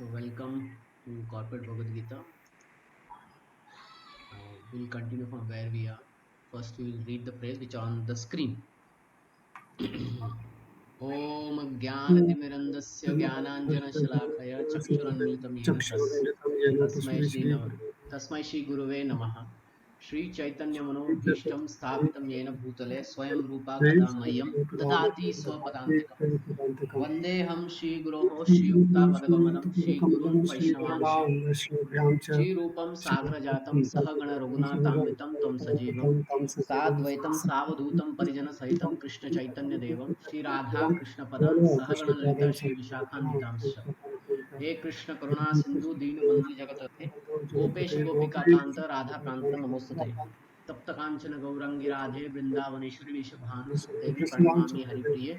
So welcome to Corporate Bhagavad Gita. We'll continue from where we are. First, we will read the phrase which on the screen. ॐ ज्ञानतिमिरन्दस्य ज्ञानाञ्जनशलाकया चक्षुरन्मिलितं येन तस्मै श्रीगुरुवे नमः। श्रीचैतन्यमनोभीष्टं स्थापितं येन भूतले स्वयं रूपा कदा मह्यं ददाति स्वपदान्तिकम्। वन्देऽहं श्रीगुरोः श्रीयुक्तापदकमलं श्रीगुरून् वैष्णवांश श्रीरूपं साग्रजातं सहगण रघुनाथान्वितं तं सजीवं साद्वैतं सावधूतं परिजनसहितं कृष्णचैतन्यदेवं श्रीराधा कृष्णपदान् सहगण ललिता श्रीविशाखान्वितांश्च। हे कृष्ण करुणा सिंधु दीनबंधु जगतपते गोपेश गोपिकाकांत राधा कांत नमोस्तुते। तप्त कांचन गौरंगी राधे वृंदावनेश्वरी विश्वभानुसुतेवी प्रणमामि हरिप्रिये।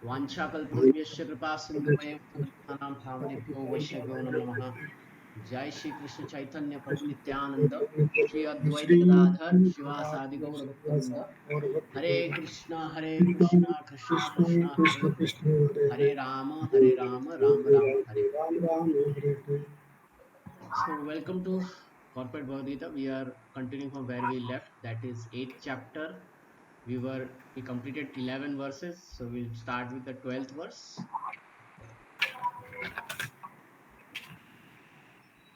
वाञ्छाकल्पतरुभ्यश्च कृपा सिन्धुभ्येव कृष्णानां भावनेभ्यो वैष्णवेभ्यो नमो नमः। जय श्री कृष्ण चैतन्य प्रभु नित्यानंद श्री अद्वैत गदाधर शिवासादि गौर भक्तवृंद। हरे Krishna Krishna Krishna Hare Hare Ram Ram Ram Hare Hare. So welcome to Corporate Bhagavad Gita. We are continuing from where we left. That is 8th chapter. We completed 11 verses. So we'll start with the 12th verse.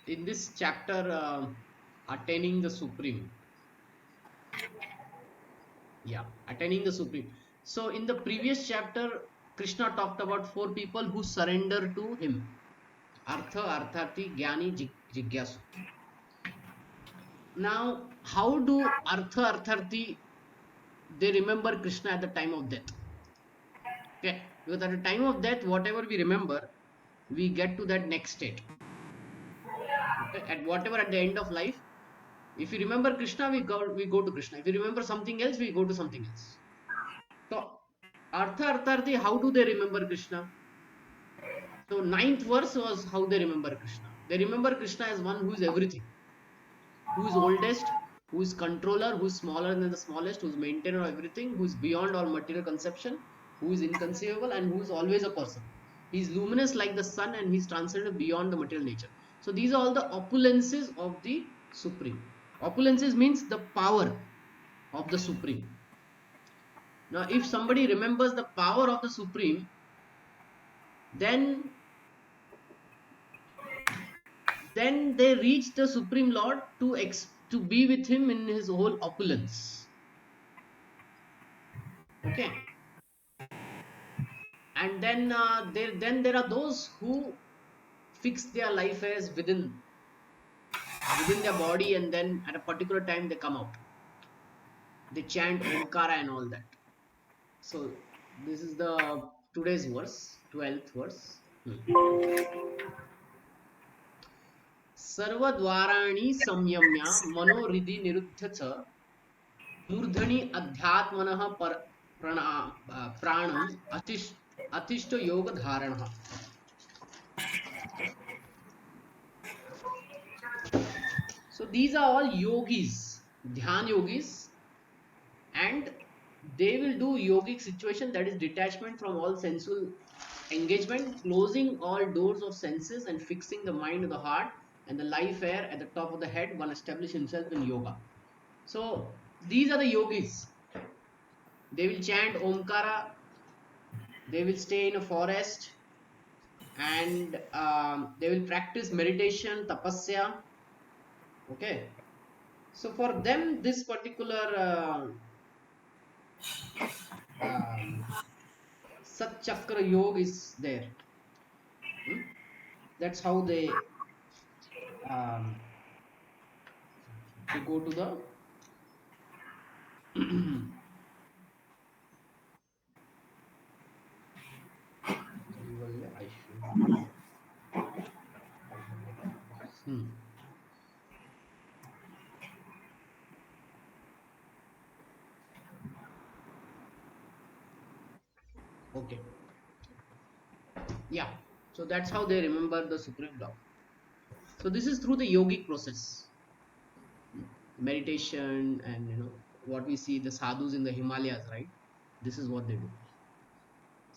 In this chapter, attaining the supreme. Yeah, attaining the supreme. So in the previous chapter, Krishna talked about four people who surrender to him: Artha, Arthati, Jnani, Jigyasu. Now, how do Artha, Arthati they remember Krishna at the time of death? Okay, because at the time of death, whatever we remember, we get to that next state. Okay, at whatever at the end of life, if you remember Krishna, we go to Krishna. If you remember something else, we go to something else. So, Artha, Artharthi, how do they remember Krishna? So, ninth verse was how they remember Krishna. They remember Krishna as one who is everything, who is oldest, who is controller, who is smaller than the smallest, who is maintainer of everything, who is beyond all material conception, who is inconceivable, and who is always a person. He is luminous like the sun and he is transcendent beyond the material nature. So, these are all the opulences of the Supreme. Opulences means the power of the Supreme. Now, if somebody remembers the power of the Supreme, then they reach the Supreme Lord to be with him in his whole opulence. Okay, and then there are those who fix their life as within their body, and then at a particular time they come out. They chant Omkara and all that. So this is the today's verse, 12th verse. सर्वद्वाराणि संयम्य मनोहृदि निरुद्ध च मूर्धनि अध्यात्मनः प्राणम अतिष्ठ योग धारणः. So these are all yogis, dhyan yogis, and they will do yogic situation, that is detachment from all sensual engagement, closing all doors of senses and fixing the mind of the heart and the life air at the top of the head. One establish himself in yoga. So these are the yogis. They will chant Omkara, they will stay in a forest, and they will practice meditation, tapasya. Okay. So for them, this particular um, Sat Chakra Yoga is there. Hmm? That's how um, they go to the Hmm. Okay. Yeah. So that's how they remember the Supreme Lord. So this is through the yogic process, meditation, and what we see the sadhus in the Himalayas, right? This is what they do.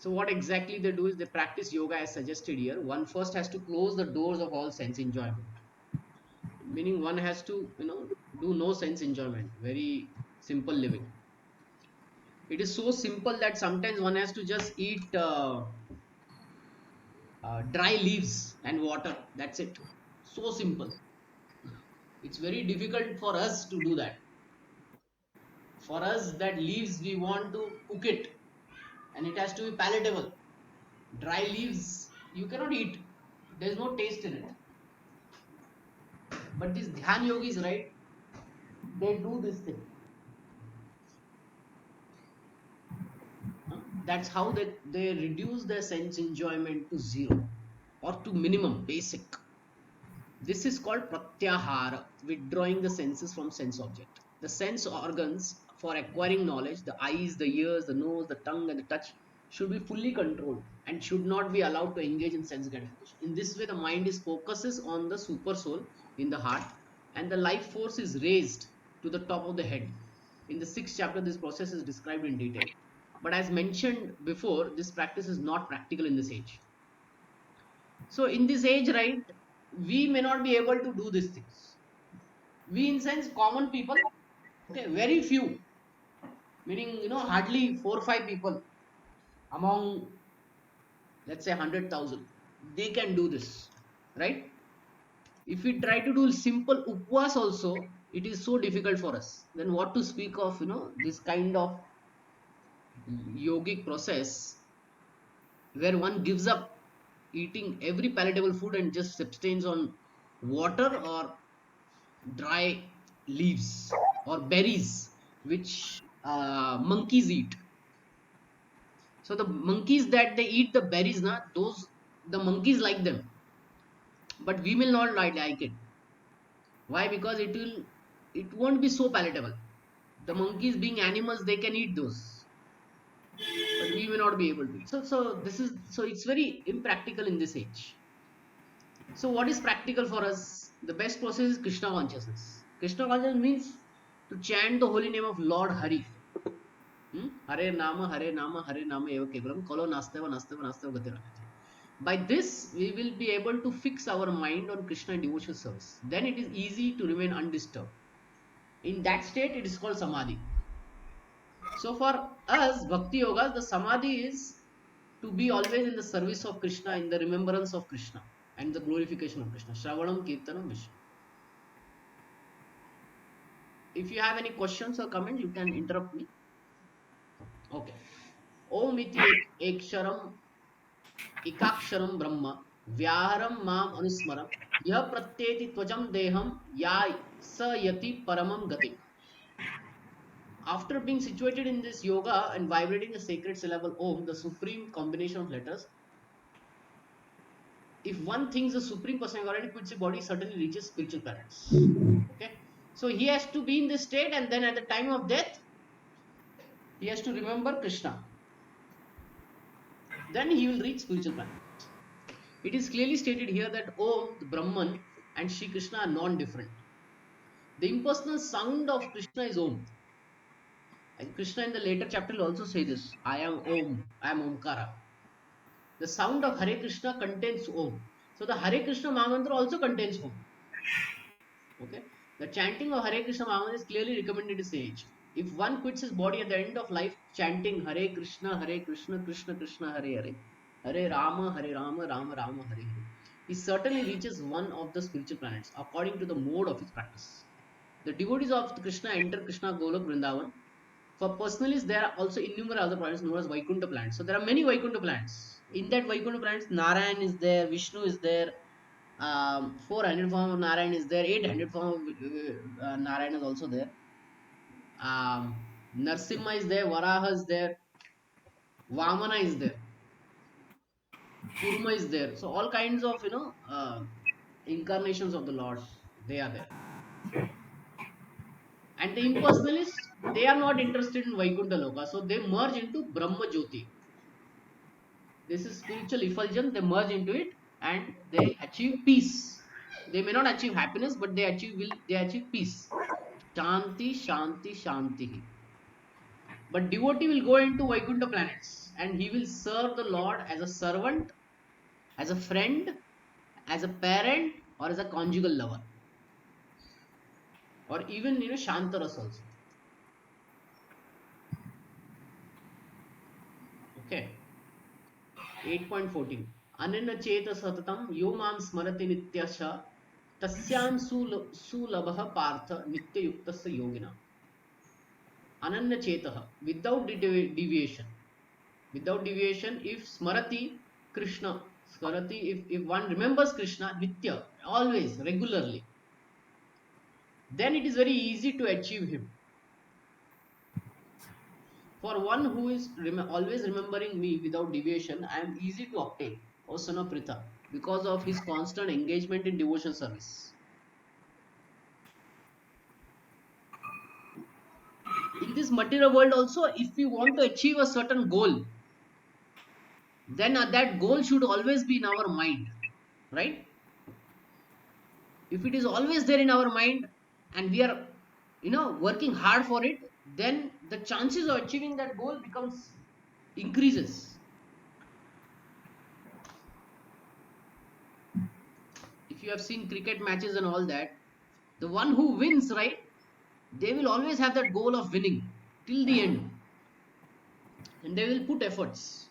So what exactly they do is they practice yoga as suggested here. One first has to close the doors of all sense enjoyment, meaning one has to, do no sense enjoyment, very simple living. It is so simple that sometimes one has to just eat dry leaves and water. That's it. So simple. It's very difficult for us to do that. For us, that leaves, we want to cook it and it has to be palatable. Dry leaves, you cannot eat. There's no taste in it. But these dhyan yogis, right? They do this thing. That's how they reduce their sense enjoyment to zero or to minimum, basic. This is called pratyahara, withdrawing the senses from sense object. The sense organs for acquiring knowledge, the eyes, the ears, the nose, the tongue, and the touch, should be fully controlled and should not be allowed to engage in sense gratification. In this way, the mind is focuses on the super soul in the heart, and the life force is raised to the top of the head. In the sixth chapter, this process is described in detail. But as mentioned before, this practice is not practical in this age. So in this age, right, we may not be able to do these things. We, in sense, common people, okay, very few, meaning, hardly 4 or 5 people among, let's say, 100,000, they can do this, right? If we try to do simple upvas also, it is so difficult for us. Then what to speak of, this kind of yogic process where one gives up eating every palatable food and just abstains on water or dry leaves or berries which monkeys eat. So the monkeys that they eat the berries, na, those the monkeys like them, but we will not like it. Why? Because it won't be so palatable. The monkeys being animals, they can eat those, but we may not be able to eat. So it's very impractical in this age. So what is practical for us? The best process is Krishna consciousness. Krishna consciousness means to chant the holy name of Lord Hari. Hare Nama, Hare Nama eva kevalam, kalo nasteva, nasteva, nasteva gati rakati. By this, we will be able to fix our mind on Krishna and devotional service. Then it is easy to remain undisturbed. In that state, it is called Samadhi. So for us, Bhakti Yoga, the Samadhi is to be always in the service of Krishna, in the remembrance of Krishna and the glorification of Krishna. Shravanam, Kirtanam, Vishnu. If you have any questions or comments, you can interrupt me. Okay. Om iti eksharam एकाक्षरम ब्रह्म व्याहरम माम अनुस्मरम यह प्रत्येति त्वचम देहम या स यति परमम गति. After being situated in this yoga and vibrating the sacred syllable Om, the supreme combination of letters, if one thinks the supreme personality quits the body, certainly reaches spiritual planets. Okay, so he has to be in this state, and then at the time of death, he has to remember Krishna. Then he will reach spiritual planet. It is clearly stated here that Om, the Brahman, and Shri Krishna are non-different. The impersonal sound of Krishna is Om. And Krishna in the later chapter will also say this: I am Om, I am Omkara. The sound of Hare Krishna contains Om. So the Hare Krishna Mahamantra also contains Om. Okay? The chanting of Hare Krishna Mahamantra is clearly recommended in this age. If one quits his body at the end of life chanting Hare Krishna, Krishna Krishna, Hare Hare, Hare Rama, Rama Rama, Hare Hare, he certainly reaches one of the spiritual planets according to the mode of his practice. The devotees of Krishna enter Krishna Golok Vrindavan. For personalists, there are also innumerable other planets known as Vaikuntha planets. So there are many Vaikuntha planets. In that Vaikuntha planets, Narayan is there, Vishnu is there, 400 form of Narayan is there, 800 form of Narayan is also there. Narsimha is there, Varaha is there, Vamana is there, Kurma is there. So all kinds of incarnations of the Lord, they are there. And the impersonalists, they are not interested in Vaikuntha Loka, so they merge into Brahma Jyoti. This is spiritual effulgence, they merge into it and they achieve peace. They may not achieve happiness, but they achieve peace. Shanti, Shanti, Shanti. But devotee will go into Vaikuntha planets and he will serve the Lord as a servant, as a friend, as a parent, or as a conjugal lover, or even Shantaras also. Okay. 8.14 Ananya cheta satatam yo mam smarati nityasha tasyam sulabha partha nitya yuktasya yogina. Ananya cheta, without deviation. Without deviation, if smarati Krishna, smarati, if one remembers Krishna nitya, always, regularly, then it is very easy to achieve him. For one who is always remembering me without deviation, I am easy to obtain, O son of Pritha, because of his constant engagement in devotion service. In this material world also, if we want to achieve a certain goal, then that goal should always be in our mind, right? If it is always there in our mind and we are working hard for it, then the chances of achieving that goal becomes increases. If you have seen cricket matches and all that, the one who wins, right, they will always have that goal of winning till the end, and they will put efforts,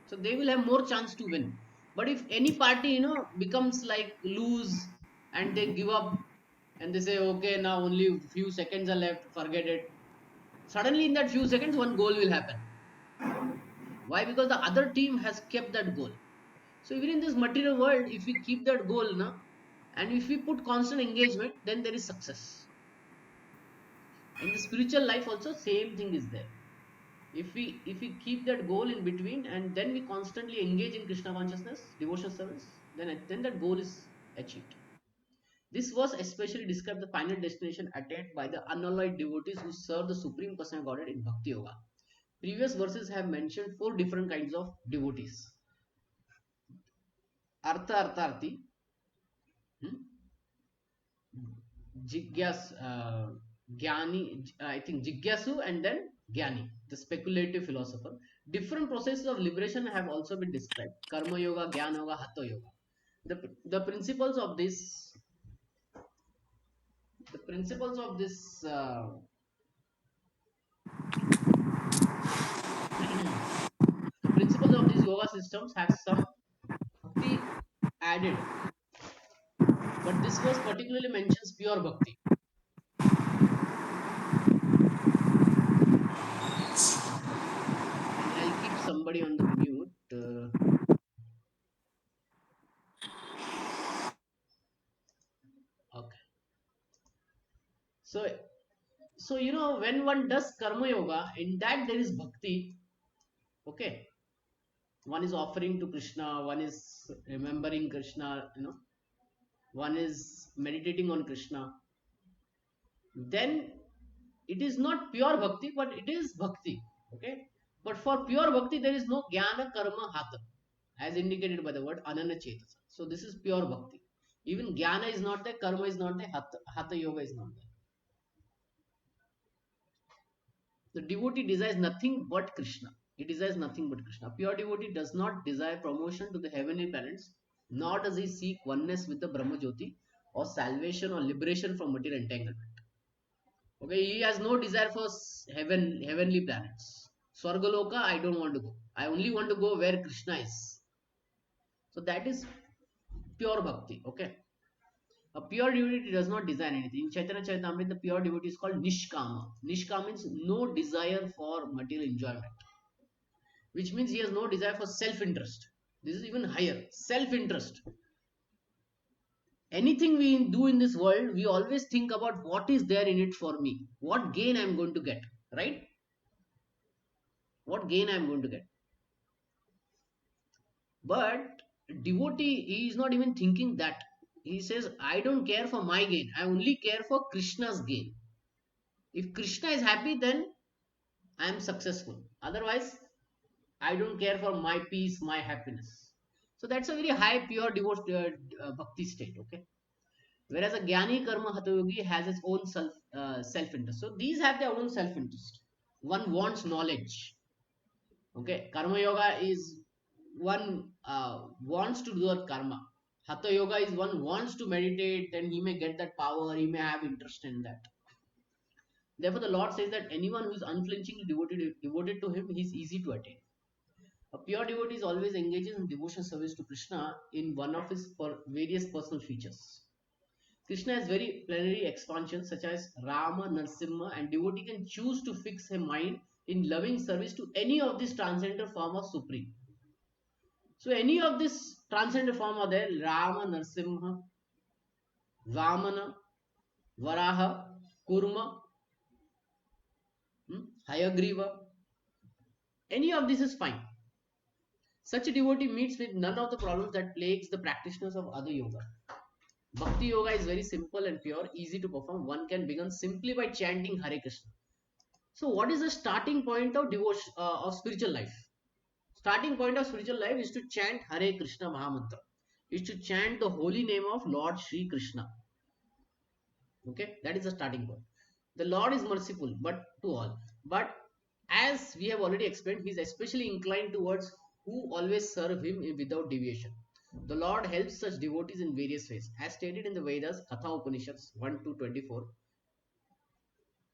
so they will have more chance to win. But if any party becomes like lose and they give up and they say, okay, now only few seconds are left, forget it, suddenly in that few seconds one goal will happen. Why? Because the other team has kept that goal. So even in this material world, if we keep that goal now, and if we put constant engagement, then there is success. In the spiritual life also, same thing is there. If we keep that goal in between and then we constantly engage in Krishna consciousness, devotion service, then that goal is achieved. This verse especially describes the final destination attained by the unalloyed devotees who serve the supreme person of Godhead in bhakti yoga. Previous verses have mentioned four different kinds of devotees: artharthi, hmm? Jigyas, Gyani, I think Jigyasu, and then Gyani, the speculative philosopher. Different processes of liberation have also been described: Karma Yoga, Jnana Yoga, Hatha Yoga. The principles of this, the principles of this, the principles of these yoga systems have some bhakti added, but this verse particularly mentions pure bhakti. I'll keep somebody on the mute. Okay. So when one does karma yoga, in that there is bhakti. Okay, one is offering to Krishna, one is remembering Krishna, one is meditating on Krishna. Then it is not pure bhakti, but it is bhakti. Okay, but for pure bhakti there is no jnana karma hatha, as indicated by the word ananya chetasa. So this is pure bhakti. Even jnana is not there, karma is not there, hatha yoga is not there. The devotee desires nothing but Krishna. He desires nothing but Krishna. Pure devotee does not desire promotion to the heavenly planets, nor does he seek oneness with the Brahma Jyoti or salvation or liberation from material entanglement. Okay, he has no desire for heavenly planets. Swargaloka, I don't want to go. I only want to go where Krishna is. So that is pure bhakti. Okay. A pure devotee does not desire anything. In Chaitanya Charitamrita, the pure devotee is called Nishkama. Nishkama means no desire for material enjoyment, which means he has no desire for self-interest. This is even higher. Self-interest. Anything we do in this world, we always think about what is there in it for me, what gain I am going to get, right? What gain I am going to get. But devotee, he is not even thinking that. He says, I don't care for my gain. I only care for Krishna's gain. If Krishna is happy, then I am successful. Otherwise, I don't care for my peace, my happiness. So that's a very high, pure devote bhakti state. Okay. Whereas a Jnani Karma Hatha Yogi has its own self interest. So these have their own self interest. one wants knowledge. Okay, karma yoga is one wants to do a karma. Hatha yoga is one wants to meditate, then he may get that power, he may have interest in that. Therefore, the Lord says that anyone who is unflinchingly devoted to him, he is easy to attain. A pure devotee is always engaging in devotion service to Krishna in one of his various personal features. Krishna has very plenary expansions such as Rama, Narsimha, and devotee can choose to fix her mind in loving service to any of these transcendental form of Supreme. So any of this transcendental form are there: Rama, Narsimha, Vamana, Varaha, Kurma, Hayagriva. Any of this is fine. Such a devotee meets with none of the problems that plagues the practitioners of other yoga. Bhakti yoga is very simple and pure, easy to perform. One can begin simply by chanting Hare Krishna. So, what is the starting point of devotion of spiritual life? Starting point of spiritual life is to chant Hare Krishna Mahamantra. Is to chant the holy name of Lord Shri Krishna. Okay, that is the starting point. The Lord is merciful, but to all. But as we have already explained, he is especially inclined towards who always serve him without deviation. The Lord helps such devotees in various ways. As stated in the Vedas, Katha Upanishads 1 to 24,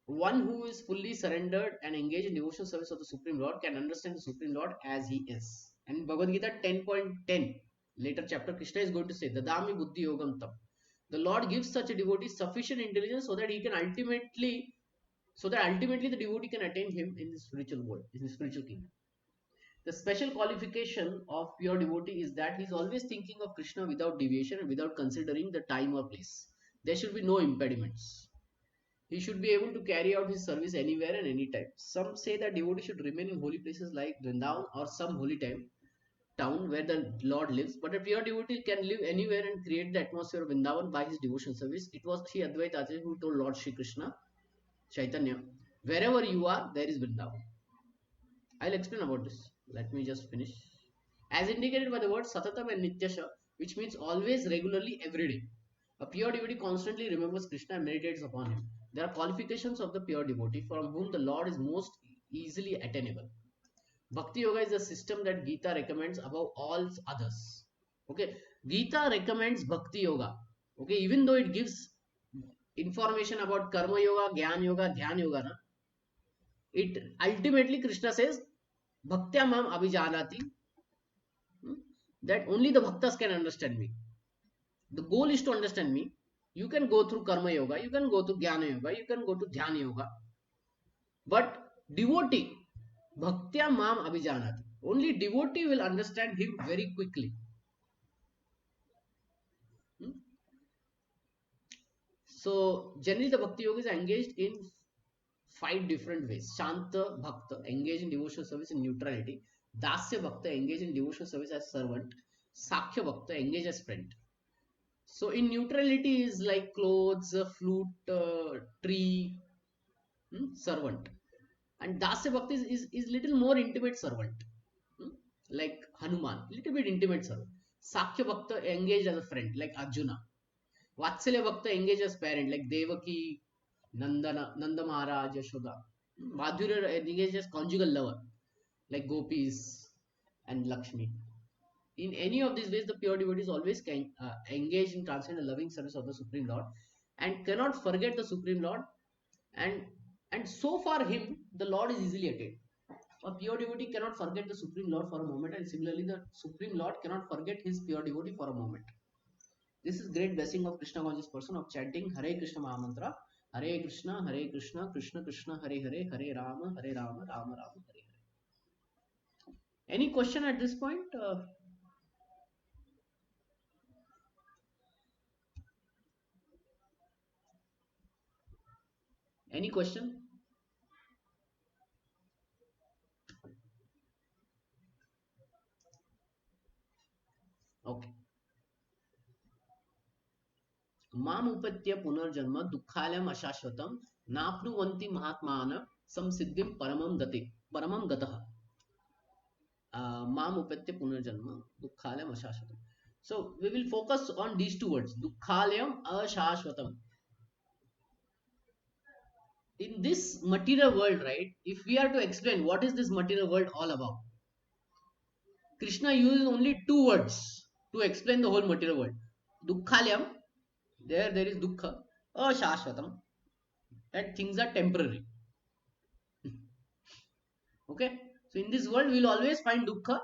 one who is fully surrendered and engaged in devotional service of the Supreme Lord can understand the Supreme Lord as he is. And in Bhagavad Gita 10.10, later chapter, Krishna is going to say, Dadami Buddhi Yogam Tam. The Lord gives such a devotee sufficient intelligence so that ultimately the devotee can attain him in the spiritual world, in the spiritual kingdom. The special qualification of pure devotee is that he is always thinking of Krishna without deviation and without considering the time or place. There should be no impediments. He should be able to carry out his service anywhere and anytime. Some say that devotee should remain in holy places like Vrindavan or some holy town where the Lord lives. But a pure devotee can live anywhere and create the atmosphere of Vrindavan by his devotion service. It was Sri Advaita Acharya who told Lord Shri Krishna, Chaitanya, wherever you are, there is Vrindavan. I'll explain about this. Let me just finish. As indicated by the word Satatam and Nityasha, which means always, regularly, every day. A pure devotee constantly remembers Krishna and meditates upon him. There are qualifications of the pure devotee from whom the Lord is most easily attainable. Bhakti Yoga is a system that Gita recommends above all others. Okay, Gita recommends Bhakti Yoga. Okay, even though it gives information about Karma Yoga, Gyan Yoga, Dhyan Yoga, it ultimately Krishna says, Bhaktya Mam Abhijanati, that only the Bhaktas can understand me. The goal is to understand me. You can go through Karma Yoga, you can go to Jnana Yoga, you can go to Dhyana Yoga. But devotee, Bhaktya Mam Abhijanati, only devotee will understand him very quickly. So, generally the Bhakti Yoga is engaged in 5 different ways. Shanta Bhakta, engaged in devotional service in neutrality. Dasya Bhakta, engaged in devotional service as servant. Sakhya Bhakta, engaged as friend. So in neutrality is like clothes, flute, tree, servant. And Dasya Bhakti is little more intimate servant. Like Hanuman, little bit intimate servant. Sakhya Bhakta engaged as a friend, like Arjuna. Vatsalya Bhakta engaged as parent, like Devaki, Nanda Maharaj, Yashoda. Madhurya engaged as conjugal lover, like Gopis and Lakshmi. In any of these ways, the pure devotee is always engaged in transcendent loving service of the Supreme Lord and cannot forget the Supreme Lord. And so far him, the Lord is easily attained. A pure devotee cannot forget the Supreme Lord for a moment, and similarly, the Supreme Lord cannot forget his pure devotee for a moment. This is great blessing of Krishna conscious person of chanting Hare Krishna Mahamantra. Hare Krishna, Krishna Krishna, Hare Hare, Hare Rama, Rama Rama, Hare Hare. Any question at this point? Any question? Okay. माम उपत्य पुनर्जन्म दुःखालयम अशाश्वतम नाप्नुवन्ति महात्मान संसिद्धिम परमम गतः. माम उपत्य पुनर्जन्म दुःखालयम अशाश्वतम. So we will focus on these two words, dukkhalayam ashashvatam. in this material world, right? If we are to explain what is this material world all about, Krishna uses only two words to explain the whole material world. Dukkhalyam, there is dukkha, ashashvatam, that things are temporary. Okay, so in this world we'll always find dukkha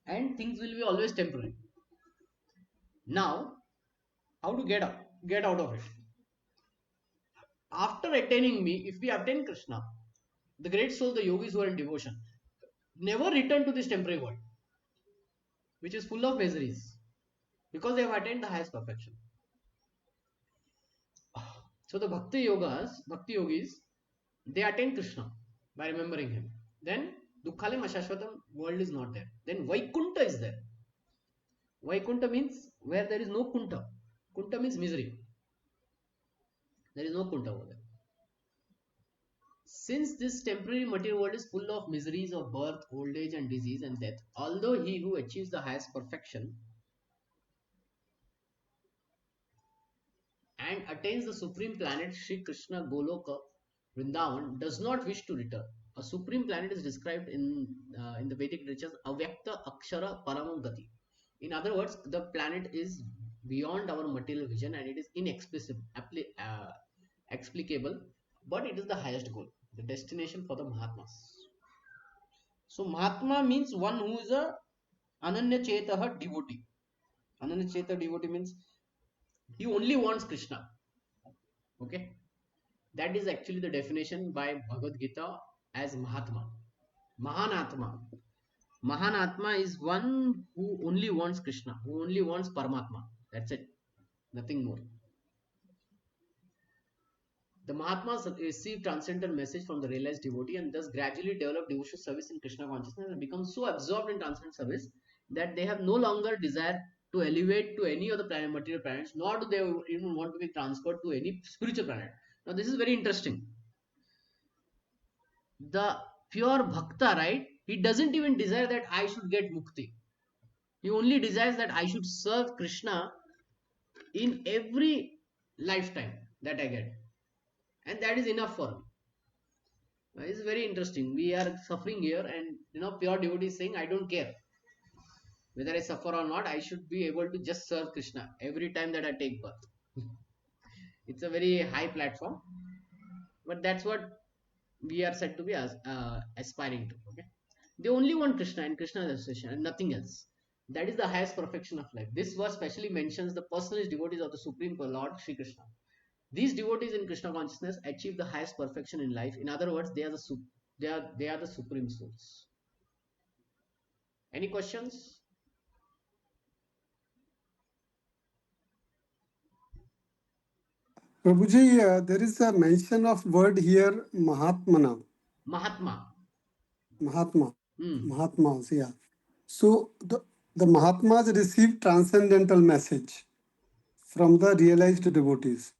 and things will be always temporary. Now, how to get out of it? After attaining me, if we attain Krishna, the great soul, the yogis who are in devotion, never return to this temporary world, which is full of miseries, because they have attained the highest perfection. So the bhakti yogis, they attain Krishna by remembering him. Then Dukkhalim Ashashvatam world is not there. Then Vaikunta is there. Vaikunta means where there is no kunta. Kunta means misery. There is no kunta over there. Since this temporary material world is full of miseries of birth, old age, and disease and death, although he who achieves the highest perfection and attains the supreme planet Sri Krishna Goloka Vrindavan does not wish to return. A supreme planet is described in the Vedic literatures Avyakta Akshara Paramam Gati. In other words, the planet is beyond our material vision and it is explicable, but it is the highest goal, the destination for the Mahatmas. So Mahatma means one who is a Ananya Chetaha devotee. Ananya Cheta devotee means he only wants Krishna. Okay, that is actually the definition by Bhagavad Gita as Mahatma. Mahanatma. Mahanatma is one who only wants Krishna, who only wants Paramatma. That's it. Nothing more. The Mahatmas receive transcendental message from the realized devotee and thus gradually develop devotional service in Krishna consciousness and become so absorbed in transcendental service that they have no longer desire to elevate to any of the material planets, nor do they even want to be transferred to any spiritual planet. Now, this is very interesting. The pure bhakta, right? He doesn't even desire that I should get mukti. He only desires that I should serve Krishna in every lifetime that I get. And that is enough for me. It's very interesting. We are suffering here, and pure devotee is saying, I don't care whether I suffer or not. I should be able to just serve Krishna every time that I take birth. It's a very high platform, but that's what we are said to be aspiring to. Okay, they only want Krishna and Krishna's association and nothing else. That is the highest perfection of life. This verse specially mentions the personalized devotees of the Supreme Lord Sri Krishna. These devotees in Krishna consciousness achieve the highest perfection in life. In other words, they are the supreme souls. Any questions? Prabhuji, there is a mention of word here, Mahatmana. Mahatma. Mahatma. Hmm. Mahatmas, yeah. So the Mahatmas receive transcendental message from the realized devotees.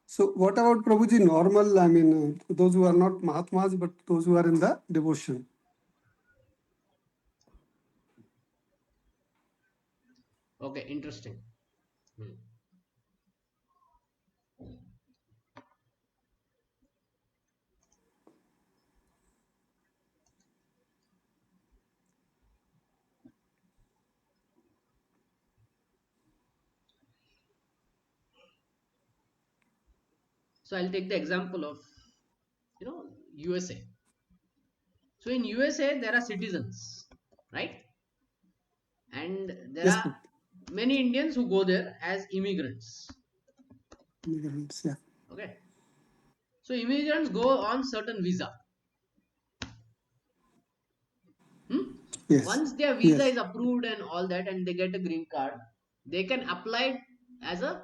So what about Prabhuji normal, I mean, those who are not Mahatmas, but those who are in the devotion? Okay, interesting. Hmm. So I'll take the example of USA. So in USA there are citizens, right? And there Yes, are many Indians who go there as immigrants. immigrants, yeah. Okay. So immigrants go on certain visa. Hmm? Yes, Once their visa yes. is approved and all that, and they get a green card, they can apply as a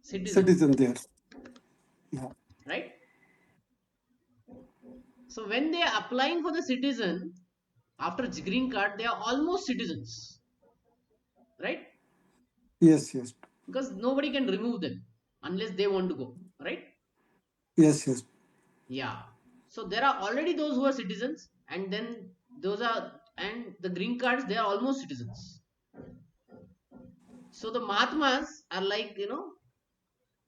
citizen, Citizen there. Yeah. right? So when they are applying for the citizen after green card, they are almost citizens, right? Yes, yes. Because nobody can remove them unless they want to go, right? Yes, yes. Yeah. So there are already those who are citizens, and then the green cards, they are almost citizens. So the Mahatmas are like,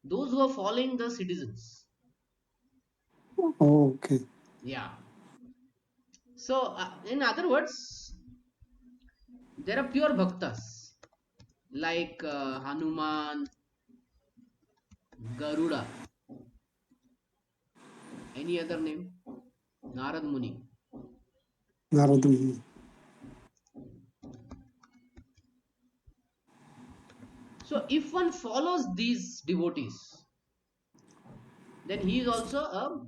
those who are following the citizens. Oh, okay. Yeah. So, in other words, there are pure bhaktas like Hanuman, Garuda, any other name, Narad Muni. Narada Muni. So, if one follows these devotees, then he is also a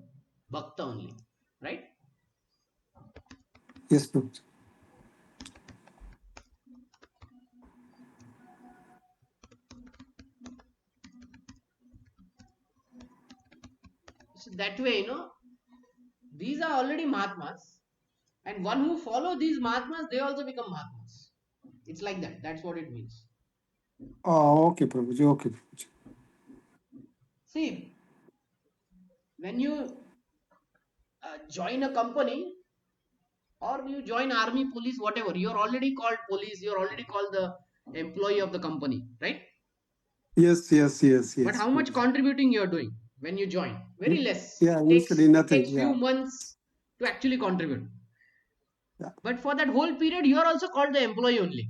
bhakta only, right? Yes, Prabhuji. So, that way, these are already Mahatmas, and one who follow these Mahatmas, they also become Mahatmas. It's like that. That's what it means. Oh, okay, Prabhuji. Okay, Prabhuji. See, when you join a company or you join army, police, whatever, you're already called police, you're already called the employee of the company, right? Yes, yes, yes, But yes, how much Prabhuji. contributing you're doing when you join? Very less. Yeah, initially It nothing. takes few Yeah, months to actually contribute. yeah. But for that whole period, you are also called the employee only.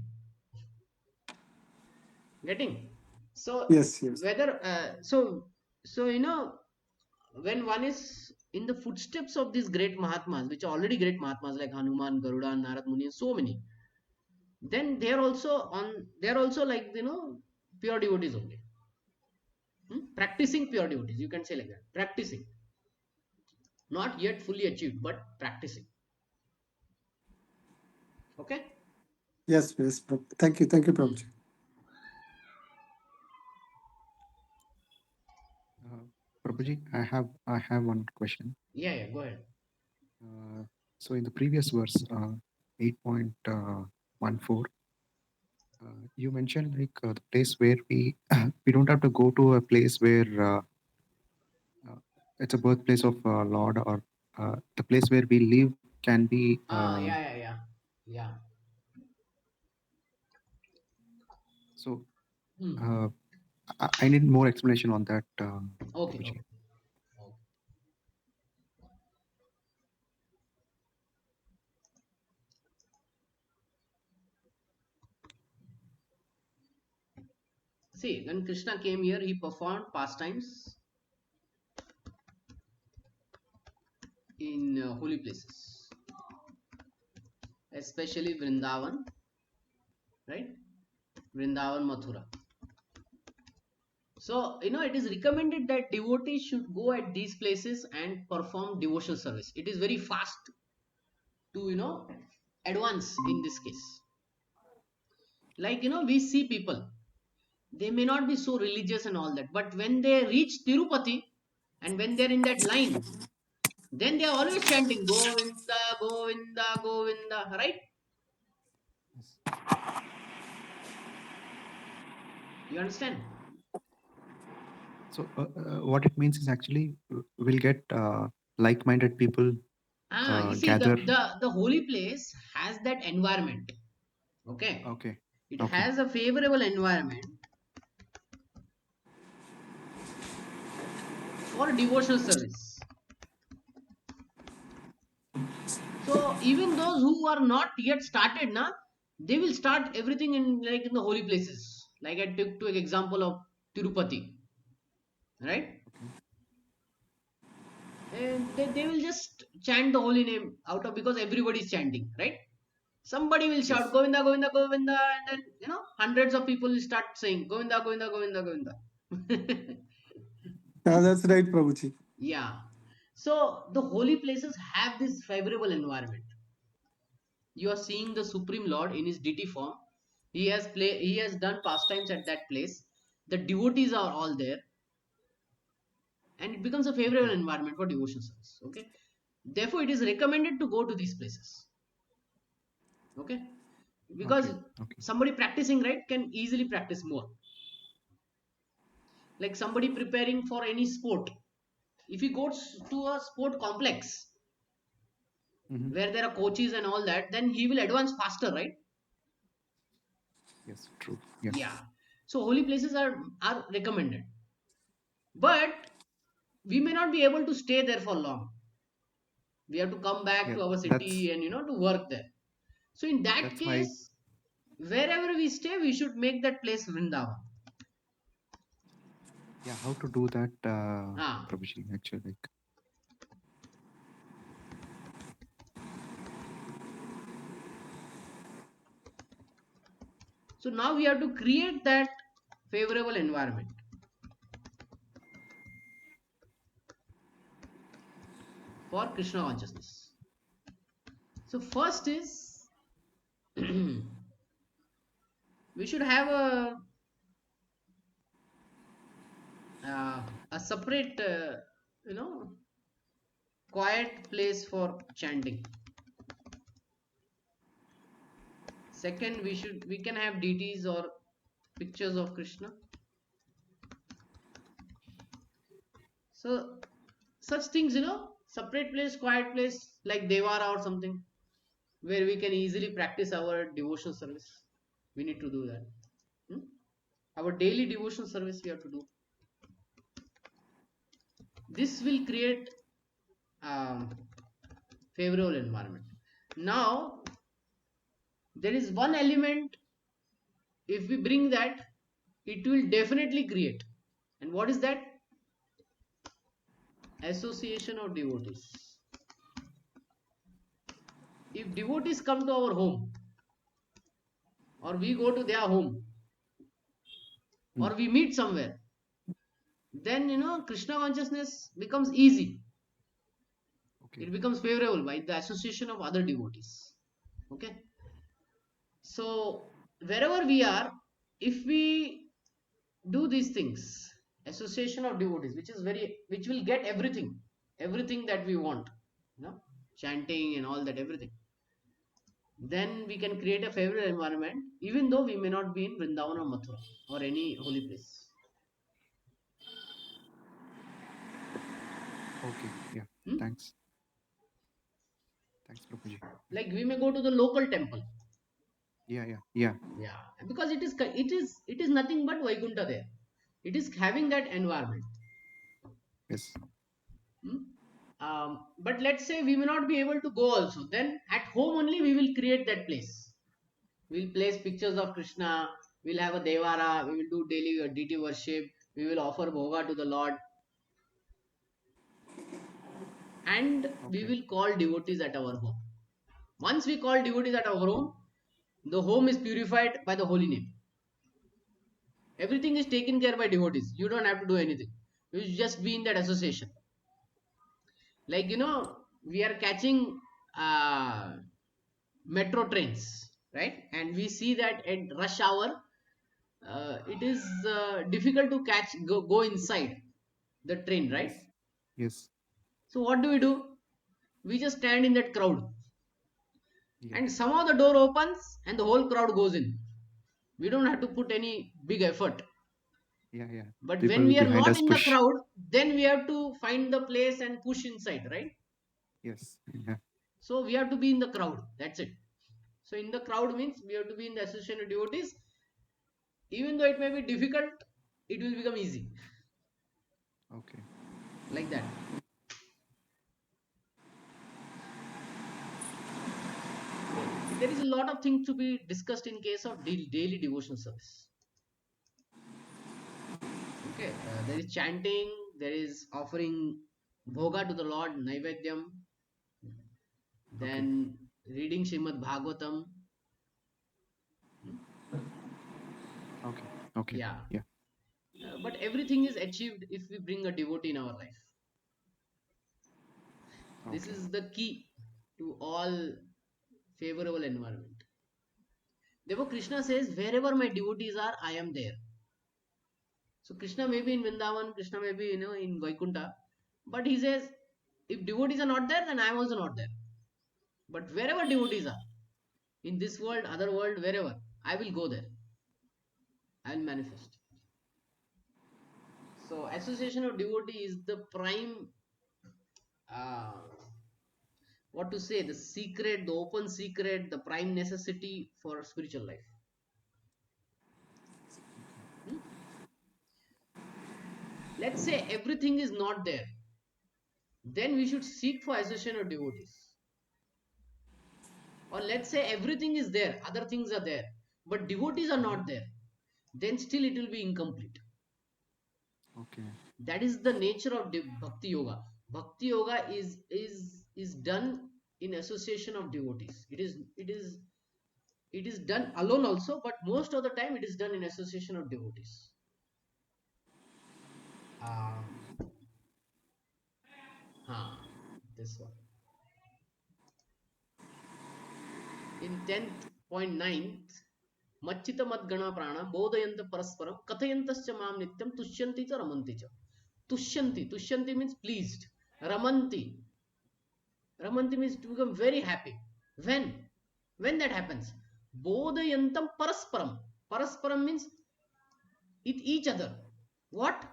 Getting? So Yes, yes. whether so when one is in the footsteps of these great Mahatmas, which are already great Mahatmas like Hanuman, Garuda, Narad Muni, and so many, then they're also like pure devotees only. Practicing pure devotees, you can say like that. Practicing, not yet fully achieved, but practicing. Okay. Yes, yes, Prabhuji. Thank you, Hmm. Prabhuji. Uh, Prabhuji, I have one question. Yeah, yeah, go ahead. Uh, so in the previous verse, 8.14, you mentioned like the place where we we don't have to go to a place where uh, it's a birthplace of Lord, or the place where we live can be. Yeah, yeah, yeah, yeah. So Hmm. uh, I need more explanation on that, Okay, Prabhuji. okay, okay. See, when Krishna came here, he performed pastimes in holy places, especially Vrindavan, right? Vrindavan, Mathura. So, it is recommended that devotees should go at these places and perform devotional service. It is very fast to, advance in this case. Like, we see people, they may not be so religious and all that, but when they reach Tirupati and when they're in that line, then they are always chanting Govinda, Govinda, Govinda, right? Yes. You understand? So what it means is actually we'll get like-minded people You see, gather. the holy place has that environment. Okay. Okay. It Okay. has a favorable environment for devotional service. So even those who are not yet started, they will start everything in the holy places. Like I took an example of Tirupati, right? Okay. And they will just chant the holy name out of because everybody is chanting, right? Somebody will shout Yes. Govinda, Govinda, Govinda, and then hundreds of people will start saying Govinda, Govinda, Govinda, Govinda. Yeah, that's right, Prabhuji. Yeah. So the holy places have this favorable environment. You are seeing the Supreme Lord in his deity form. He has done pastimes at that place. The devotees are all there, and it becomes a favorable Okay. environment for devotion service. Okay. Therefore, it is recommended to go to these places. Okay. Because Okay. Okay. somebody practicing right can easily practice more. Like somebody preparing for any sport. If he goes to a sport complex Hmm. where there are coaches and all that, then he will advance faster, right? Yes. True. Yes. Yeah. So holy places are recommended. but we may not be able to stay there for long. We have to come back Yeah, to our city and to work there. So in that that's why. case, wherever we stay, we should make that place Vrindavan. Yeah, how to do that, Ah, Prabhuji? Actually, like. so now we have to create that favorable environment for Krishna consciousness. So first is we should have a separate you know quiet place for chanting. Second, we can have deities or pictures of Krishna. So such things, separate place, quiet place like Devara or something where we can easily practice our devotional service. We need to do that. Hmm? Our daily devotional service we have to do. This will create favorable environment. Now there is one element, if we bring that, it will definitely create. And what is that? Association of devotees. If devotees come to our home, or we go to their home, Hmm. or we meet somewhere, then Krishna consciousness becomes easy. Okay. It becomes favorable by the association of other devotees. Okay. So wherever we are, if we do these things, association of devotees, which will get everything that we want, chanting and all that, everything, then we can create a favorable environment, even though we may not be in Vrindavan or Mathura or any holy place. Okay. Yeah. Hmm? Thanks. Thanks, Prabhuji. Like we may go to the local temple. Yeah. Yeah. Yeah. Yeah, because it is nothing but Vaikuntha there. It is having that environment. Yes. Hmm? But let's say we may not be able to go also. Then at home only we will create that place. We'll place pictures of Krishna. We'll have a Devara. We will do daily deity worship. We will offer bhoga to the Lord, and we Okay. will call devotees at our home. Once we call devotees at our home, the home is purified by the holy name. Everything is taken care by devotees. You don't have to do anything. You just be in that association. Like we are catching uh, metro trains, right? And we see that at rush hour, it is difficult to go inside the train, right? Yes. Yes. So what do? We just stand in that crowd, Yeah. and somehow the door opens and the whole crowd goes in. We don't have to put any big effort. Yeah. Yeah. But when People we are behind not us in the push. crowd, then we have to find the place and push inside, right? Yes. Yeah. So we have to be in the crowd. That's it. So in the crowd means we have to be in the association of devotees. Even though it may be difficult, it will become easy. Okay. Like that. Okay. There is a lot of things to be discussed in case of daily devotional service. Okay. There is chanting. There is offering bhoga to the Lord, Naivedyam. Okay. Then reading Srimad Bhagavatam. Hmm? Okay. Okay. Yeah. Yeah. But everything is achieved if we bring a devotee in our life. This Okay. is the key to all favorable environment. Therefore, Krishna says, wherever my devotees are, I am there. So Krishna may be in Vrindavan, Krishna may be in Vaikuntha, but he says, if devotees are not there, then I am also not there. But wherever devotees are, in this world, other world, wherever, I will go there. I will manifest. So association of devotee is the prime, uh, what to say, the secret, the open secret, the prime necessity for spiritual life. Okay. Hmm? let's say everything is not there, then we should seek for association of devotees. Or let's say everything is there, other things are there, but devotees are not there, then still it will be incomplete. Okay. That is the nature of bhakti yoga. Bhakti yoga is done in association of devotees. It is done alone also, but most of the time it is done in association of devotees. uh, this one in 10th.9 मच्चित मद्गणा प्राण बोधयंत परस्परम कथयंतश्च माम नित्यम तुष्यन्ति च रमन्ति च. Tushyanti means pleased. Ramanti means to become very happy. When that happens, bodhayantam parasparam means with each other. What?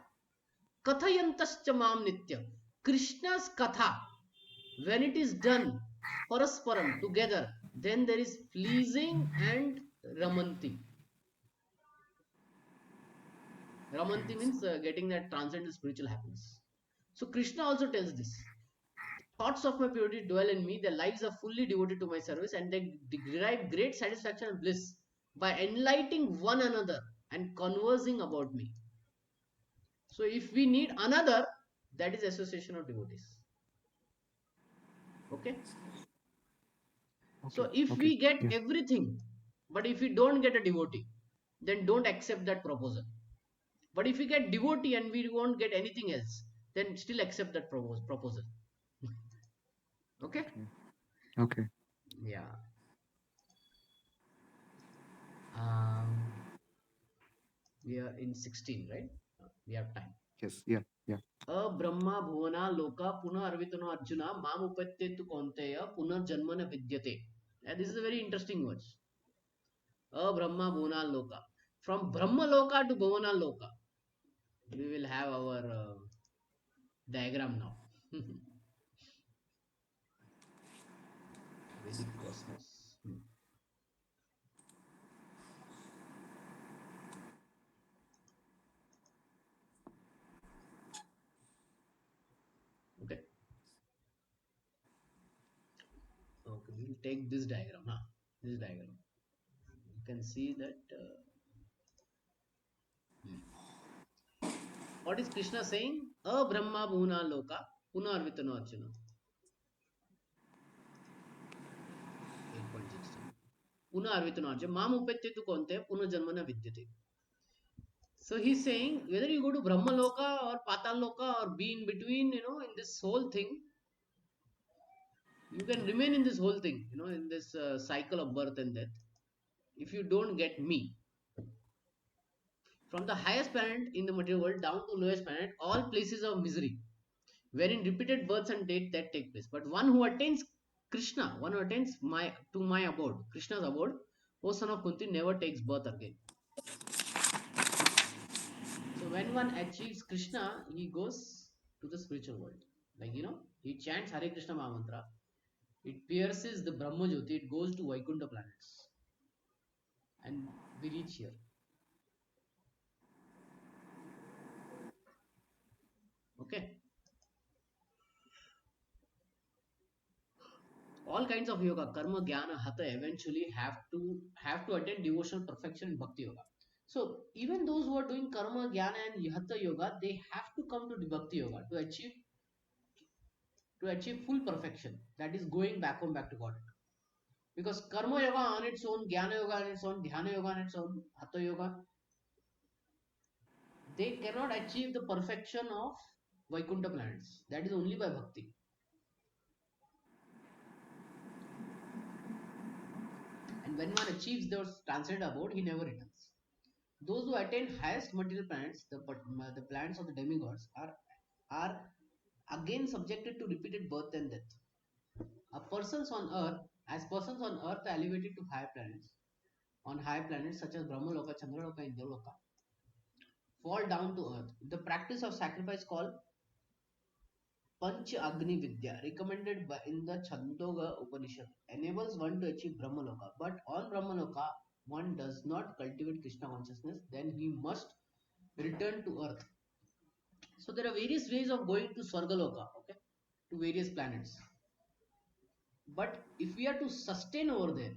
Kathayantascha mam nityam. Krishna's katha, when it is done parasparam together, then there is pleasing and ramanti. Ramanti means getting that transcendental spiritual happiness. So Krishna also tells this. Thoughts of my purity dwell in me, their lives are fully devoted to my service, and they derive great satisfaction and bliss by enlightening one another and conversing about me. So if we need another, that is association of devotees. Okay? So if Okay. we get Yeah. everything, but if we don't get a devotee, then don't accept that proposal. But if we get devotee and we won't get anything else, then still accept that proposal. Okay? Okay. Yeah. Um, we are in 16, right? We have time. Yes. Yeah. Yeah. अब्रह्मा Bhuvana लोका पुनः अर्वितनो अर्जुना माम उपत्येतु कौन्तेय पुनर्जन्म न विद्यते. This is a very interesting words. Abrahma bhuvana loka. From Brahma loka to Bhuvana loka. We will have our diagram now. Vedic cosmos. Okay. Okay, we will take this diagram. This diagram. You can see that. What is Krishna saying? Brahma bhuvana loka puna arvitano arjuna. 8.16. Puna arvitano arjuna. Mam upetyetu konte puna janmana vidyate. So he's saying whether you go to Brahma loka or Patal loka or be in between, in this whole thing, you can remain in this whole thing, in this cycle of birth and death. If you don't get me, from the highest planet in the material world down to lowest planet, all places of misery, wherein repeated births and death that take place. But one who attains Krishna, one who attains my abode, Krishna's abode, O son of Kunti, never takes birth again. So when one achieves Krishna, he goes to the spiritual world. Like he chants Hare Krishna Mahamantra. It pierces the Brahma Jyoti. It goes to Vaikuntha planets, and we reach here. Okay. All kinds of yoga, karma, jnana, hatha, eventually have to attain devotional perfection in bhakti yoga. So even those who are doing karma, jnana, and hatha yoga, they have to come to the bhakti yoga to achieve full perfection. That is going back to God. Because karma yoga on its own, jnana yoga on its own, dhyana yoga on its own, hatha yoga, they cannot achieve the perfection of Vaikuntha planets. That is only by bhakti. And when one achieves those transcendent abode, he never returns. Those who attain highest material planets, the planets of the demigods, are again subjected to repeated birth and death. As persons on earth are elevated to higher planets, on higher planets such as Brahmaloka, Chandraloka, and Indraloka, fall down to earth. The practice of sacrifice called Panch Agni Vidya, recommended in the Chandogya Upanishad, enables one to achieve Brahmaloka. But on Brahmaloka, one does not cultivate Krishna consciousness, then he must return to earth. So there are various ways of going to Swargaloka, okay, to various planets. But if we are to sustain over there,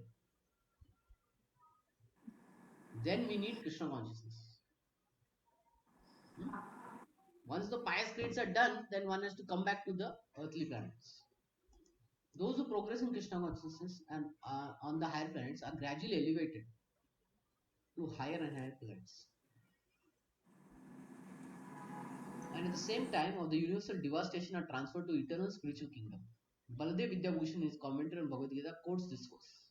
then we need Krishna consciousness. Hmm? Once the pious creeds are done, then one has to come back to the earthly planets. Those who progress in Krishna consciousness and on the higher planets are gradually elevated to higher and higher planets. And at the same time, of the universal devastation are transferred to eternal spiritual kingdom. Baladev Vidyabhushan, in his commentary on Bhagavad Gita, quotes this verse.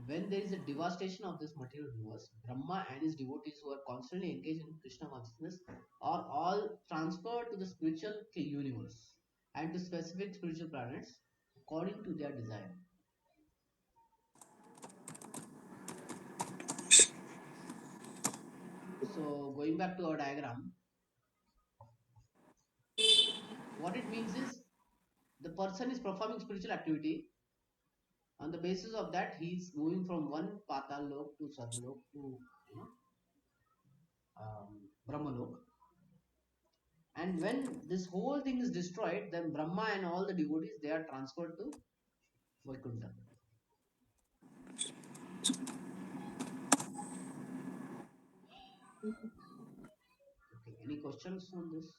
When there is a devastation of this material universe, Brahma and his devotees who are constantly engaged in Krishna consciousness are all transferred to the spiritual universe and to specific spiritual planets according to their desire. So, going back to our diagram, what it means is the person is performing spiritual activity. On the basis of that, he is moving from one Patal Lok to Sarvalok to Brahmalok. And when this whole thing is destroyed, then Brahma and all the devotees they are transferred to Vaikuntha. Okay, any questions on this?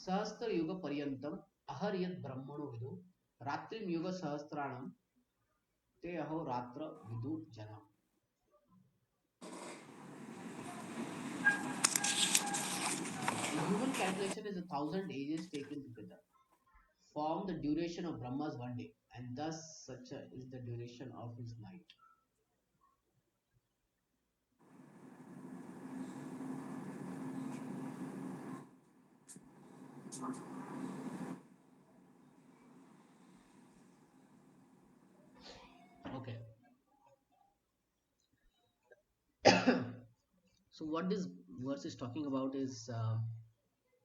Sahastra Yuga Paryantam Aharyat Brahmano Vidu Ratrim Yuga Sahasranam Te Aho Ratra Vidu Janam. A human calculation is 1,000 ages taken together, form the duration of Brahma's one day, and thus such is the duration of his night. Okay. So what this verse is talking about is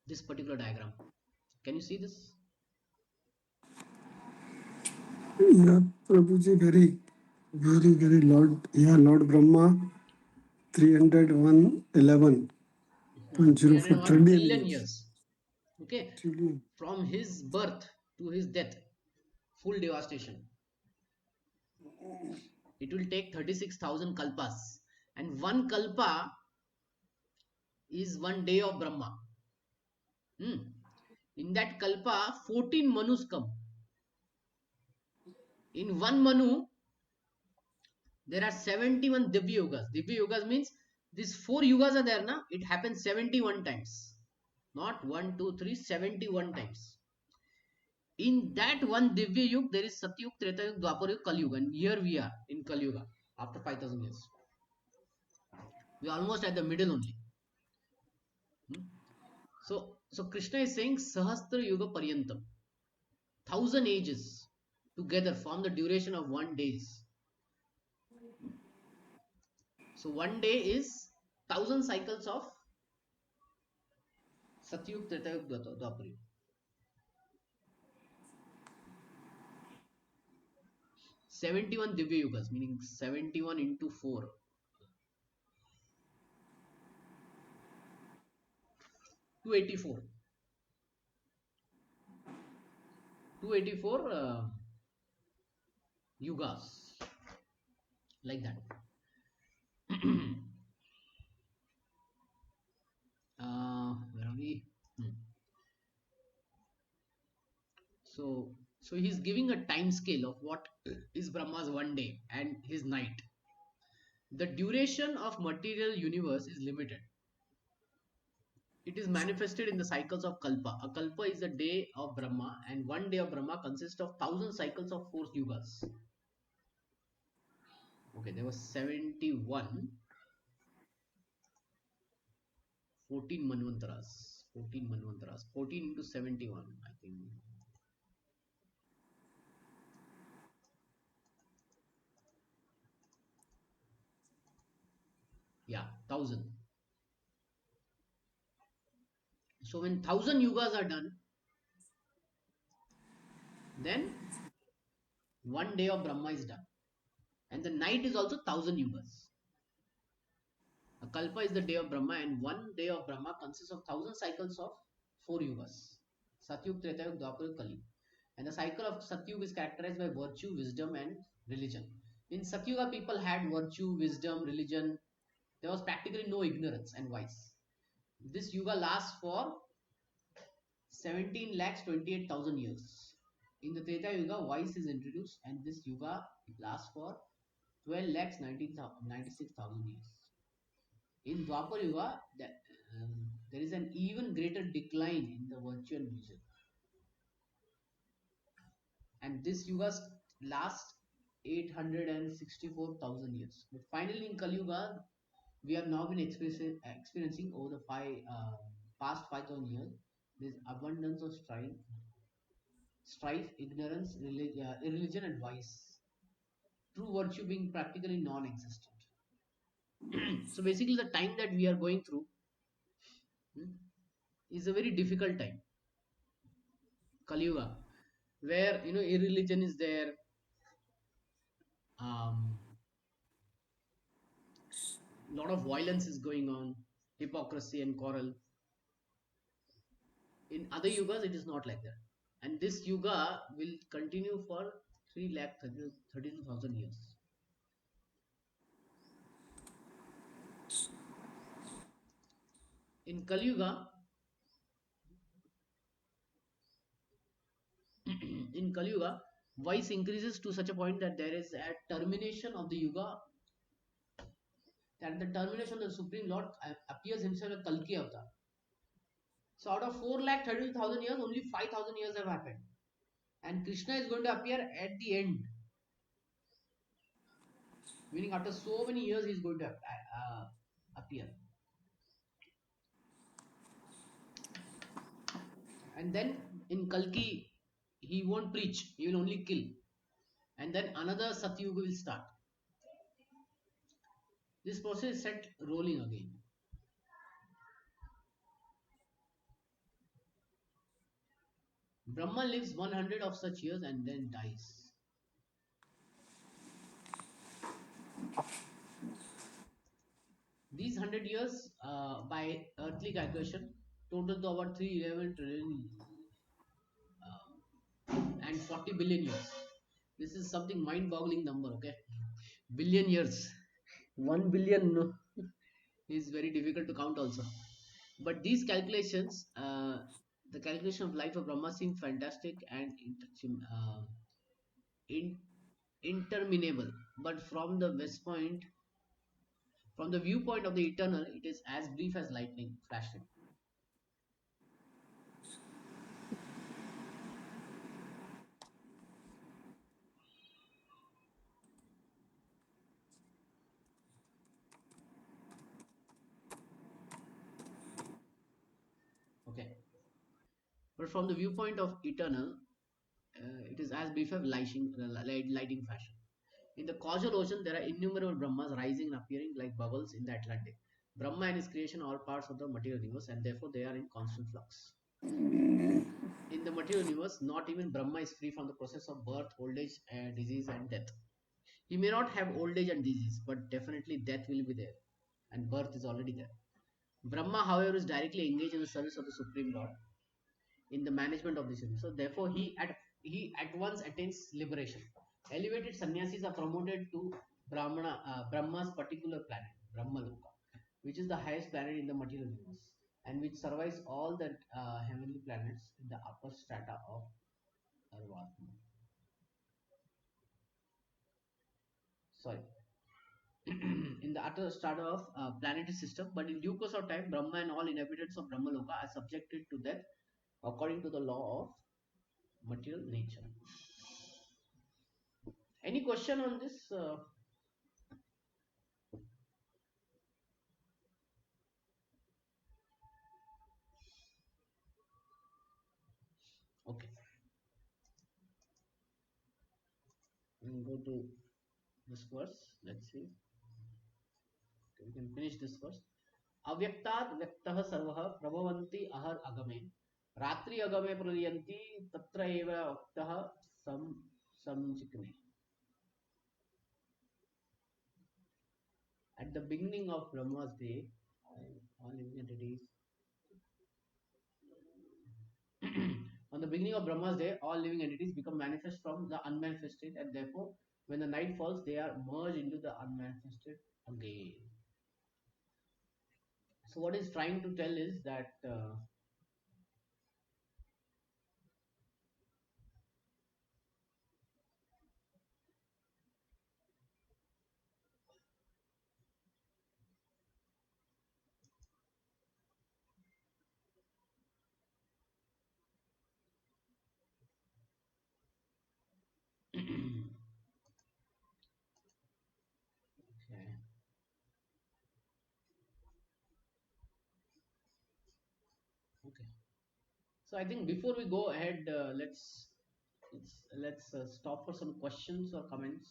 this particular diagram. Can you see this? Yeah, Prabhuji, very Lord, yeah, Lord Brahma, 311.04 301 trillion trillion years. years. Okay. Trillion. From his birth to his death, full devastation. It will take 36,000 kalpas. And one kalpa is one day of Brahma. In that kalpa, 14 manus come. In one manu, there are 71 Divya Yugas. Divya Yugas means these 4 yugas are there, na? It happens 71 times. Not 1, 2, 3, 71 times. In that one Divya Yug, there is Satyug, Treta Yug, Dwapar Yug, Kali Yuga. And here we are in Kali Yuga after 5,000 years. We are almost at the middle only. So Krishna is saying Sahastra Yuga Paryantam. 1,000 ages together form the duration of 1 days. So 1 day is 1,000 cycles of Satyug, Tretayug, Dwapar Yug. 71 Divya Yugas, meaning 71 into 4. 284. 284 yugas. Like that. Where are we? So he's giving a time scale of what is Brahma's one day and his night. The duration of material universe is limited. It is manifested in the cycles of kalpa. A kalpa is a day of Brahma, and one day of Brahma consists of 1,000 cycles of 4 yugas. Okay, there was 71, 14 manvantaras. 14 manvantaras. 14 into 71, I think. Yeah, 1,000. So when 1,000 yugas are done, Then one day of Brahma is done, and the night is also 1,000 yugas. A kalpa is the day of Brahma, and one day of Brahma consists of 1,000 cycles of 4 yugas: Satyug, Tretayug, Dwapar, Kali. And the cycle of Satyug is characterized by virtue, wisdom, and religion. In Satyuga, people had virtue, wisdom, religion. There was practically no ignorance and vice. This yuga lasts for 17 lakhs 28,000 years. In the Treta Yuga, vice is introduced, and this yuga lasts for 12 lakhs 96,000 years. In Dwapar Yuga, there is an even greater decline in the virtue and religion. And this yuga lasts 864,000 years. But finally, in Kali Yuga, we have now been experiencing over the past 5,000 years this abundance of strife, ignorance, irreligion, and vice. True virtue being practically non-existent. So basically, the time that we are going through hmm, is a very difficult time, Kali Yuga, where irreligion is there, lot of violence is going on, hypocrisy and quarrel. In other yugas, it is not like that. And this yuga will continue for 3 lakh 32,000 years. In Kali Yuga, in Kali Yuga, vice increases to such a point that there is a termination of the yuga. At the termination, the Supreme Lord appears himself a Kalki avatar. So out of 4 lakh 32,000 years, only 5,000 years have happened. And Krishna is going to appear at the end. Meaning after so many years, he is going to appear. And then in Kalki, he won't preach, he will only kill. And then another Satyuga will start. This process is set rolling again. Brahma lives 100 of such years and then dies. These 100 years, by earthly calculation, total to about 311 trillion and 40 billion years. This is something mind-boggling number, okay? Billion years. 1 billion no, is very difficult to count also. But these calculations, the calculation of life of Brahma seem fantastic and in, interminable. But from the viewpoint of the eternal, it is as brief as lightning flashing. Okay. But from the viewpoint of eternal, it is as brief as lighting fashion. In the causal ocean, there are innumerable Brahmas rising and appearing like bubbles in the Atlantic. Brahma and his creation are all parts of the material universe, and therefore they are in constant flux. In the material universe, not even Brahma is free from the process of birth, old age, disease, and death. He may not have old age and disease, but definitely death will be there, and birth is already there. Brahma, however, is directly engaged in the service of the Supreme Lord in the management of this universe. So, therefore, he at once attains liberation. Elevated sannyasis are promoted to Brahma's particular planet, Brahmaloka, which is the highest planet in the material universe, and which survives all the heavenly planets in the upper strata of Arvatma. Sorry, in the utter strata of planetary system, but in due course of time, Brahma and all inhabitants of Brahmaloka are subjected to death according to the law of material nature. Any question on this? Okay, we'll go to this verse. Let's see. Okay, we can finish this verse. अव्यक्तात् व्यक्तः सर्वः प्रभवन्ति अहर अगमे रात्रि अगमे प्रलयन्ति तत्र एव वक्तः samchikne. At the beginning of Brahma's day, all living entities. On the beginning of Brahma's day, all living entities become manifest from the unmanifested, and therefore, when the night falls, they are merged into the unmanifested again. So, what is trying to tell is that okay. Okay. So I think before we go ahead, let's stop for some questions or comments.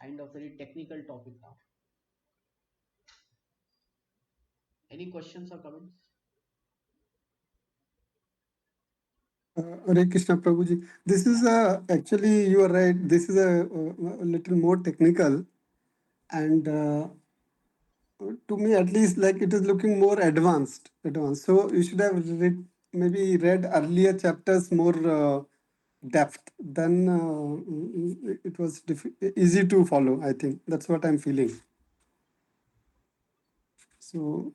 Kind of very technical topic now. Any questions or comments? Hare Krishna Prabhuji. This is actually, you are right. This is a little more technical, and to me, at least, like it is looking more advanced. Advanced. So you should have maybe read earlier chapters more depth. Then it was easy to follow. I think that's what I'm feeling. So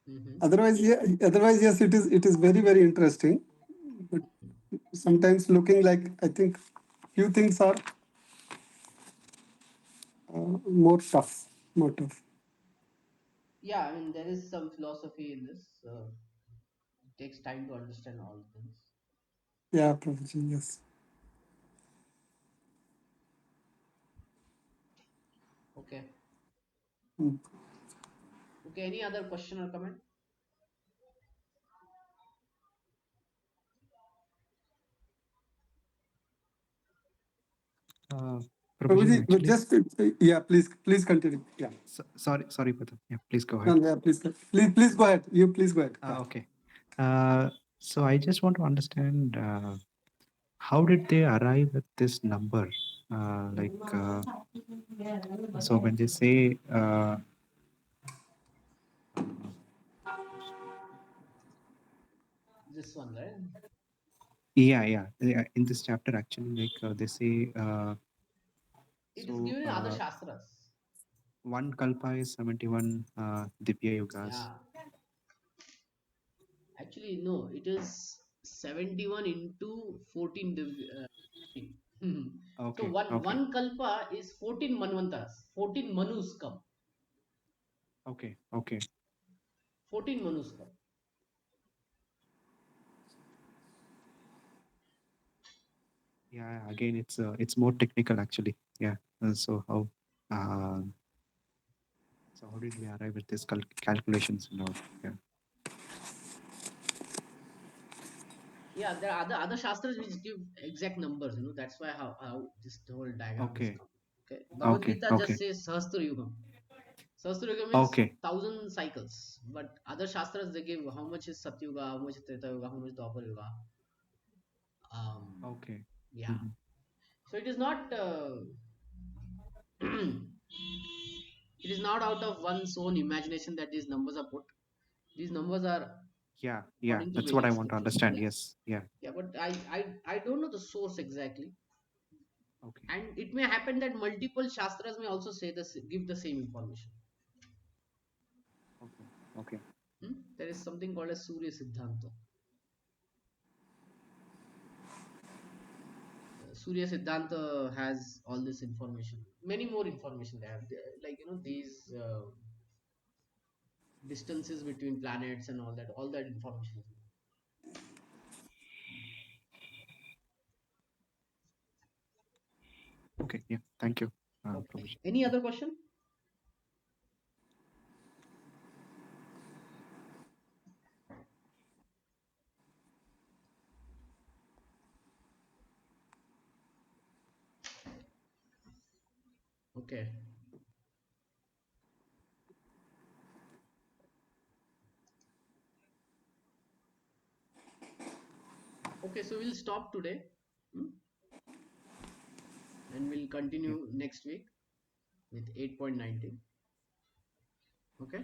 Mm-hmm. otherwise, yeah. Otherwise, yes, it is very very interesting. But sometimes looking like I think few things are more tough, more tough. Yeah, I mean there is some philosophy in this. It takes time to understand all things. Yeah, Prabhuji, yes. Okay. Mm. Okay. Any other question or comment? Prabhuji, Prabhuji, but actually, just yeah, please continue. Yeah, sorry, Pata. Yeah, please go no, ahead. yeah, please go ahead. You please go ahead. Yeah. Okay. So I just want to understand how did they arrive at this number? So when they say, This one, right? yeah, in this chapter, actually, they say, It is given in other shastras. one kalpa is 71 Divya Yugas. Yeah. Actually, no. It is 71 into 14. So Okay, one kalpa is 14 manvantaras. 14 manus come. okay. 14 manus come. Yeah, again, it's more technical, actually. Yeah. Uh, so how did we arrive at this calculations and all? Yeah. Yeah, there are other shastras which give exact numbers. That's why how this whole diagram is Okay, come. Okay. Bhagavad Gita just okay, says Sahastra Yugam. Sahastra Yuga means okay, 1,000 cycles. But other shastras they give how much is Satyuga, how much is Treta Yuga, how much is Dwapar Yuga. okay. Yeah. Mhm. So it is not it is not out of one's own imagination that these numbers are put. These numbers are Yeah. according to That's what I Vedic want to scriptures. understand. Yeah. Yes. Yeah. Yeah, but I don't know the source exactly. Okay. And it may happen that multiple shastras may also say this, give the same information. Okay. Okay. There is something called as Surya Siddhanta. Surya Siddhanta has all this information. Many more information they have. Like these distances between planets and all that. All that information. Okay. Yeah. Thank you, Okay. Prabhuji. Any Yeah. other question? Okay. Okay. Okay, so we'll stop today. Hmm? And we'll continue next week with 8.19. Okay.